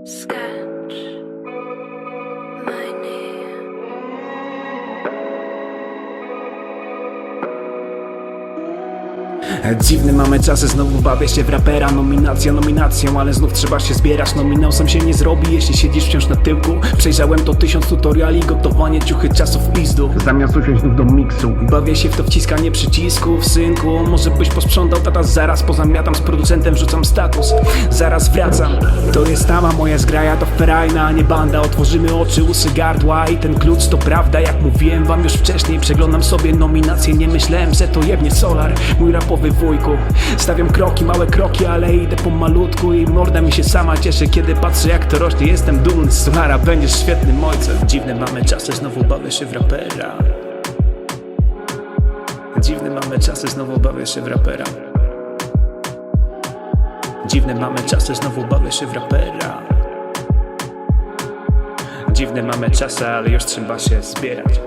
Sketch my name. Dziwne mamy czasy, znowu bawię się w rapera. Nominacja nominacją, ale znów trzeba się zbierać. Nominał sam się nie zrobi, jeśli siedzisz wciąż na tyłku. Przejrzałem to 1000 tutoriali, gotowanie ciuchy czasów pizdu. Zamiast usiąść znów do miksu, bawię się w to wciskanie przycisków. Synku, może byś posprzątał, tata zaraz pozamiatam. Z producentem wrzucam status, zaraz wracam. To jest tama moja zgraja, to ferajna, a nie banda. Otworzymy oczy, usy, gardła i ten klucz to prawda. Jak mówiłem wam już wcześniej, przeglądam sobie nominacje. Nie myślałem, że to jebnie Solar, mój rapowy wujku. Stawiam kroki, małe kroki, ale idę po malutku. I morda mi się sama cieszy, kiedy patrzę jak to rośnie. Jestem dumny z Solara, będziesz świetnym ojcem. Dziwne mamy czasy, znowu bawię się w rapera. Dziwne mamy czasy, znowu bawię się w rapera. Dziwne mamy czasy, znowu bawię się w rapera. Dziwne mamy czasy, ale już trzeba się zbierać.